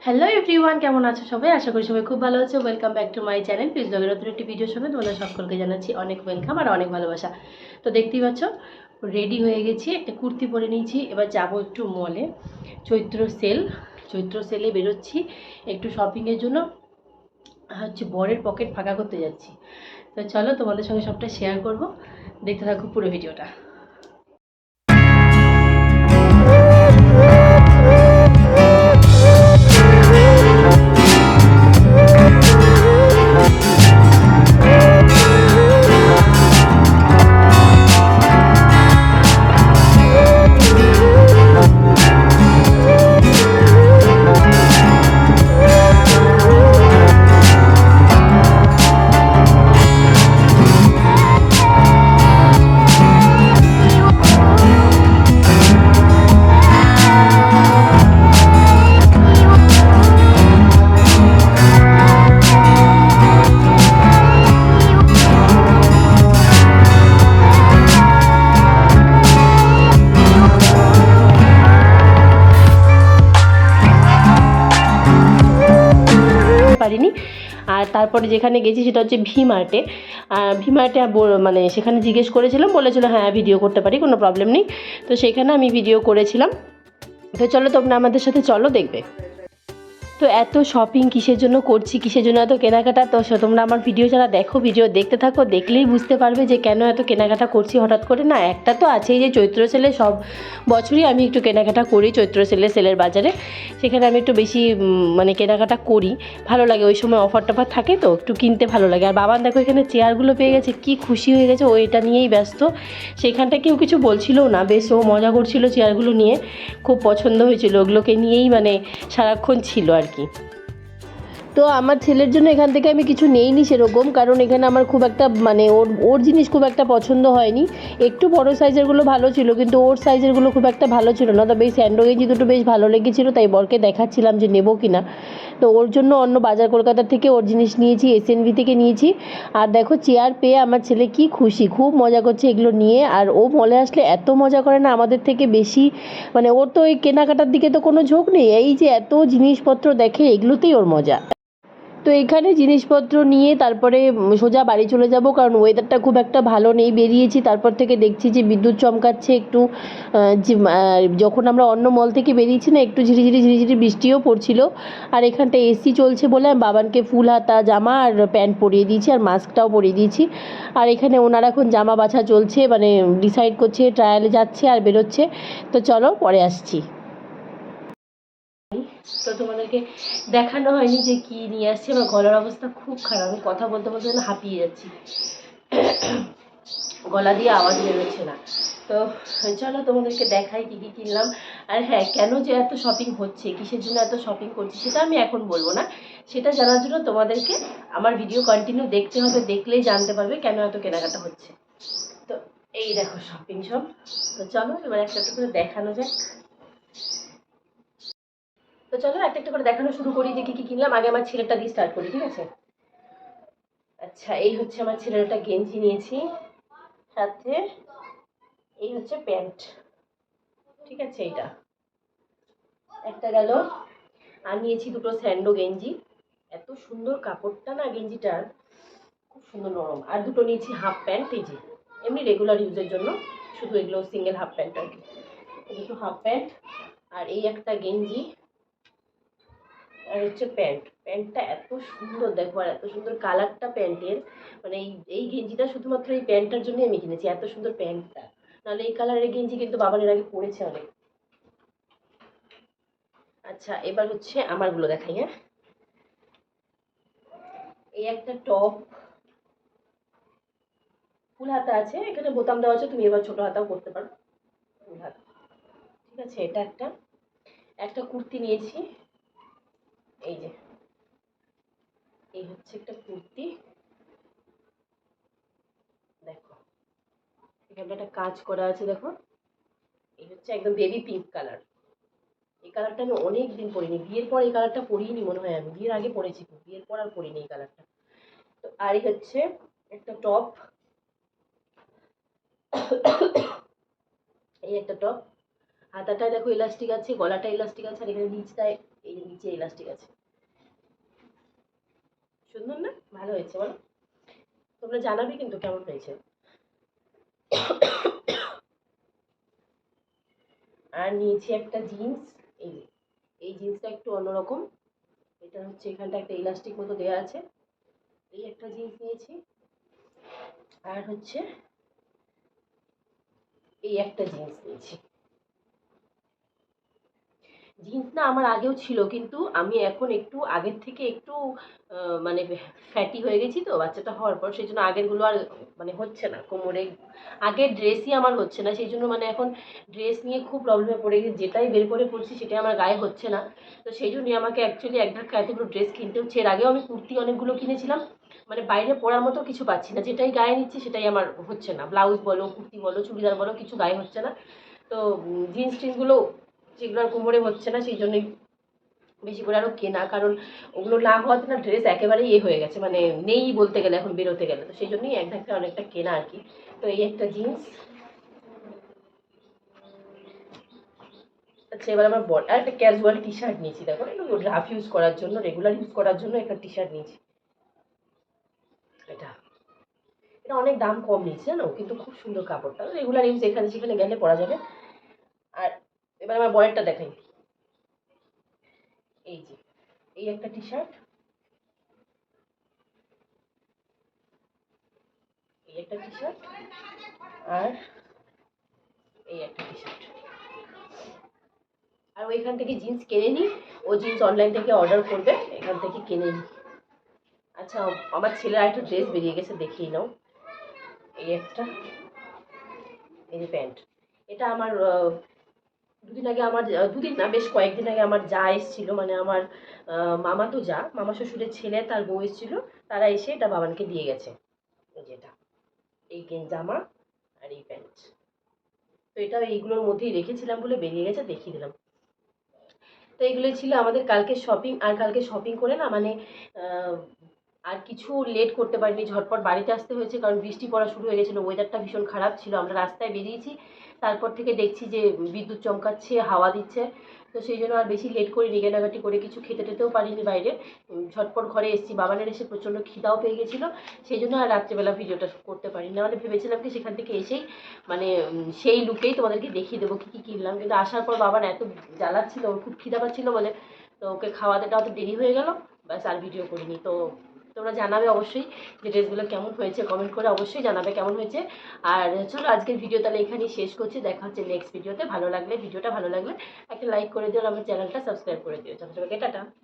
Hello everyone, কেমন আছো সবাই? আশা করি সবাই খুব ভালো আছো। Welcome back to my channel please ব্লগের নতুন একটি ভিডিওর সঙ্গে তোমাদের সকলকে জানাচ্ছি অনেক ওয়েলকাম আর অনেক ভালোবাসা। তো দেখতেই পাচ্ছ রেডি হয়ে গেছি, একটা কুর্তি পরে নিয়েছি। এবার যাব একটু মলে, চৈত্র সেলে বেরোচ্ছি একটু শপিংয়ের জন্য। বরের পকেট ফাঁকা করতে যাচ্ছি। তো চলো তোমাদের সঙ্গে সবটা শেয়ার করব, দেখতে থাকো পুরো ভিডিওটা। পারিনি। আর তারপরে যেখানে গেছি সেটা হচ্ছে ভি-মার্টে। ভি-মার্টে মানে সেখানে জিজ্ঞেস করেছিলাম, বলেছিল হ্যাঁ ভিডিও করতে পারি, কোনো প্রবলেম নেই। তো সেখানে আমি ভিডিও করেছিলাম। তো চলো তোমরা আমাদের সাথে চলো, দেখবে। তো এত শপিং কিসের জন্য করছি, কিসের জন্য এত কেনাকাটা, তো তোমরা আমার ভিডিও যারা দেখো, ভিডিও দেখতে থাকো, দেখলেই বুঝতে পারবে যে কেন এত কেনাকাটা করছি হঠাৎ করে। না, একটা তো আছেই যে চৈত্র সেলে সব বছরই আমি একটু কেনাকাটা করি। চৈত্র সেলের বাজারে সেখানে আমি একটু বেশি মানে কেনাকাটা করি, ভালো লাগে। ওই সময় অফার টফার থাকে তো একটু কিনতে ভালো লাগে। আর বাবান দেখো এখানে চেয়ারগুলো পেয়ে গেছে, কি খুশি হয়ে গেছে, ও এটা নিয়েই ব্যস্ত। সেখানটা কেউ কিছু বলছিলও না, বেশ ও মজা করছিল চেয়ারগুলো নিয়ে, খুব পছন্দ হয়েছিল, ওগুলোকে নিয়েই মানে সারাক্ষণ ছিল আর কি। তো আমার ছেলের জন্য এখান থেকে আমি কিছু নেইনি সেরকম, কারণ এখানে আমার খুব একটা মানে ওর জিনিস খুব একটা পছন্দ হয়নি। একটু বড় সাইজেরগুলো ভালো ছিল, কিন্তু ওর সাইজেরগুলো খুব একটা ভালো ছিল না। তবে এই স্যান্ডো গেঞ্জি দুটো বেশ ভালো লেগেছিলো, তাই বরকে দেখাচ্ছিলাম যে নেবো কি না। তো ওর জন্য অন্য বাজার কলকাতা থেকে ওর জিনিস নিয়েছি, এসএনভি থেকে নিয়েছি। আর দেখো চেয়ার পেয়ে আমার ছেলে কি খুশি, খুব মজা করছে এগুলো নিয়ে। আর ও মলে আসলে এত মজা করে না আমাদের থেকে বেশি, মানে ওর তো ওই কেনাকাটার দিকে তো কোনো ঝোঁক নেই, এই যে এত জিনিসপত্র দেখে এগুলোতেই ওর মজা। তো এখানে জিনিসপত্র নিয়ে তারপরে সোজা বাড়ি চলে যাব, কারণ ওয়েদারটা খুব একটা ভালো নেই। বেরিয়েছি, তারপর থেকে দেখছি যে বিদ্যুৎ চমকাচ্ছে একটু। যখন আমরা অন্য মল থেকে বেরিয়েছি না, একটু ঝিরিঝিরি ঝিরিঝিরি বৃষ্টিও পড়ছিল। আর এখানটা এসি চলছে বলে আমি বাবানকে ফুল হাতা জামা আর প্যান্ট পরিয়ে দিয়েছি, আর মাস্কটাও পরিয়ে দিয়েছি। আর এখানে ওনার এখন জামা বাছা চলছে, মানে ডিসাইড করছে, ট্রায়ালে যাচ্ছে আর বেরোচ্ছে। তো চলো পরে আসছি। তো তোমাদেরকে দেখানো হয়নি যে কি নিয়ে আসছে। আমার গলার অবস্থা খুব খারাপ, আমি কথা বলতে বলতে যেন হাঁপিয়ে যাচ্ছি, গলা দিয়ে আওয়াজ বেরোচ্ছে না। তো চলো তোমাদেরকে দেখাই কী কী কিনলাম। আর হ্যাঁ, কেন যে এত শপিং হচ্ছে, কিসের জন্য এত শপিং করছি, সেটা আমি এখন বলবো না। সেটা জানার জন্য তোমাদেরকে আমার ভিডিও কন্টিনিউ দেখতে হবে, দেখলেই জানতে পারবে কেন এত কেনাকাটা হচ্ছে। তো এই দেখো শপিং সব। তো চলো এবার একটা একটা করে দেখানো যাক। তো চলো একটা একটা করে দেখানো শুরু করি যে কী কী কিনলাম। আগে আমার ছেলেটা দিয়ে স্টার্ট করি, ঠিক আছে? আচ্ছা, এই হচ্ছে আমার ছেলের একটা গেঞ্জি নিয়েছি, সাথে এই হচ্ছে প্যান্ট, ঠিক আছে? এইটা একটা গেল। আর নিয়েছি দুটো স্যান্ডো গেঞ্জি, এত সুন্দর কাপড়টা না গেঞ্জিটার, খুব সুন্দর নরম। আর দুটো নিয়েছি হাফ প্যান্ট, এই যে এমনি রেগুলার ইউজের জন্য, শুধু এগুলো সিঙ্গেল হাফ প্যান্ট আর কি। দুটো হাফ প্যান্ট আর এই একটা গেঞ্জি আর হচ্ছে প্যান্ট। প্যান্টটা এত সুন্দর দেখো, আর এত সুন্দর কালারটা প্যান্টের, মানে এই গেঞ্জিটা শুধুমাত্র এই প্যান্টটার জন্যই আমি কিনেছি, এত সুন্দর প্যান্টটা। নাহলে এই কালারের গেঞ্জি কিন্তু বাবানের আগে পরেছে অনেক। আচ্ছা, এবার হচ্ছে আমারগুলো দেখাই। হ্যাঁ, এই একটা টপ, ফুল হাতা আছে, এখানে বোতাম দেওয়া আছে, তুমি এবার ছোট হাতাও করতে পারো, ফুল হাতা, ঠিক আছে? এটা একটা একটা কুর্তি নিয়েছি, এই যে এই হচ্ছে একটা কুর্তি, দেখো এখানে একটা কাজ করা আছে, দেখো। এই হচ্ছে একদম বেবি পিঙ্ক কালার। এই কালারটা আমি অনেক দিন পরিনি, বিয়ের পর এই কালারটা পরিনি মনে হয়, আমি বিয়ের আগে পরেছি, বিয়ের পর আর পরিনি এই কালারটা। তো আর এই হচ্ছে একটা টপ, এই একটা টপ, হাতাটায় দেখো ইলাস্টিক আছে, গলাটা ইলাস্টিক আছে, আর এখানে নিচটায় এই যে নিচে ইলাস্টিক আছে। সুন্দর না? ভালো হয়েছে বলো? তোমরা জানাবে কিন্তু কেমন হয়েছে। আর নিয়েছি একটা জিন্স। এই যে এই জিন্সটা একটু অন্যরকম। এটা হচ্ছে এখানটা একটা ইলাস্টিক মতো দেওয়া আছে। এই একটা জিন্স নিয়েছি। আর হচ্ছে এই একটা জিন্স নিয়েছি। জিন্স না আমার আগেও ছিল, কিন্তু আমি এখন একটু আগের থেকে একটু মানে ফ্যাটি হয়ে গেছি তো বাচ্চাটা হওয়ার পর, সেই জন্য আগেরগুলো আর মানে হচ্ছে না কোমরে। আগের ড্রেসই আমার হচ্ছে না, সেই জন্য মানে এখন ড্রেস নিয়ে খুব প্রবলেমে পড়ে গেছি। যেটাই বের করে পড়ছি সেটাই আমার গায়ে হচ্ছে না। তো সেই জন্যই আমাকে অ্যাকচুয়ালি এক ধাক্কা এতগুলো ড্রেস কিনতে হচ্ছে। এর আগেও আমি কুর্তি অনেকগুলো কিনেছিলাম, মানে বাইরে পরার মতো কিছু পাচ্ছি না। যেটাই গায়ে নিচ্ছি সেটাই আমার হচ্ছে না। ব্লাউজ বলো, কুর্তি বলো, চুড়িদার বলো, কিছু গায়ে হচ্ছে না। তো জিন্স টিন্সগুলো যেগুলো আর কোমরে হচ্ছে না, সেই জন্যই বেশি করে আরও কেনা। কারণ ওগুলো না হওয়াতে না ড্রেস একেবারেই হয়ে গেছে, মানে নেই বলতে গেলে এখন বেরোতে গেলে। তো সেই জন্যই এক ধাক্কা অনেকটা কেনা আর কি। তো এই একটা জিন্স। আচ্ছা, এবার আমার আর একটা ক্যাজুয়াল টি শার্ট নিয়েছি। দেখো একটু রাফ ইউজ করার জন্য, রেগুলার ইউজ করার জন্য একটা টি শার্ট নিয়েছি। এটা এটা অনেক দাম কম নিয়েছে জানো, কিন্তু খুব সুন্দর কাপড়টা, রেগুলার ইউজ এখানে সেখানে গেলে পরা যাবে। আর এবার আমার বয়েরটা দেখাই। এই যে এই একটা টি শার্ট, এই একটা টি শার্ট, আর এই একটা টি শার্ট। আর ওইখান থেকে জিন্স কিনে নিই। ও জিন্স অনলাইন থেকে অর্ডার করবে, এখান থেকে কিনে নিই। আচ্ছা, আমার ছেলের একটা ড্রেস বেরিয়ে গেছে, দেখিয়ে নাও। এই একটা, এই যে প্যান্ট। এটা আমার দুদিন আগে আমার দুদিন না, বেশ কয়েকদিন আগে আমার যা এসেছিল, মানে আমার মামা তো যা, মামা শ্বশুরের ছেলে তার বউ এসেছিল। তারা এসে এটা বাবানকে দিয়ে গেছে। এই যেটা, এই জামা আর এই প্যান্ট। তো এটা এইগুলোর মধ্যেই রেখেছিলাম বলে বেরিয়ে গেছে, দেখিয়ে দিলাম। তো এগুলোই ছিল আমাদের কালকে শপিং। আর কালকে শপিং করে না মানে আর কিছু লেট করতে পারিনি, ঝটপট বাড়িতে আসতে হয়েছে, কারণ বৃষ্টি পড়া শুরু হয়ে গেছিলো, ওয়েদারটা ভীষণ খারাপ ছিল। আমরা রাস্তায় বেরিয়েছি, তারপর থেকে দেখছি যে বিদ্যুৎ চমকাচ্ছে, হাওয়া দিচ্ছে। তো সেই জন্য আর বেশি লেট করিনি, কেনাকাটি করে কিছু খেতে টেতেও পারিনি বাইরে। ঝটপট ঘরে এসেছি, বাবানের এসে প্রচণ্ড খিদাও পেয়ে গেছিলো। সেই জন্য আর রাত্রেবেলা ভিডিওটা করতে পারিনি। নাহলে ভেবেছিলাম কি সেখান থেকে এসেই মানে সেই লুকেই তোমাদেরকে দেখিয়ে দেবো কী কী কিনলাম। কিন্তু আসার পর বাবার এত জ্বালাচ্ছিল, ওর খুব খিদা পাচ্ছিলো বলে, তো ওকে খাওয়াতে টাওয়াতে দেরি হয়ে গেল, ব্যাস আর ভিডিও করিনি। তো তোমরা জানাবে অবশ্যই যে ড্রেসগুলো কেমন হয়েছে, কমেন্ট করে অবশ্যই জানাবে কেমন হয়েছে। আর চলো আজকের ভিডিও তাহলে এখানেই শেষ করছি, দেখা হচ্ছে নেক্সট ভিডিওতে। ভালো লাগলে, ভিডিওটা ভালো লাগলে একটা লাইক করে দিও, আর আমার চ্যানেলটা সাবস্ক্রাইব করে দিও। চলো সবাইকে টাটা।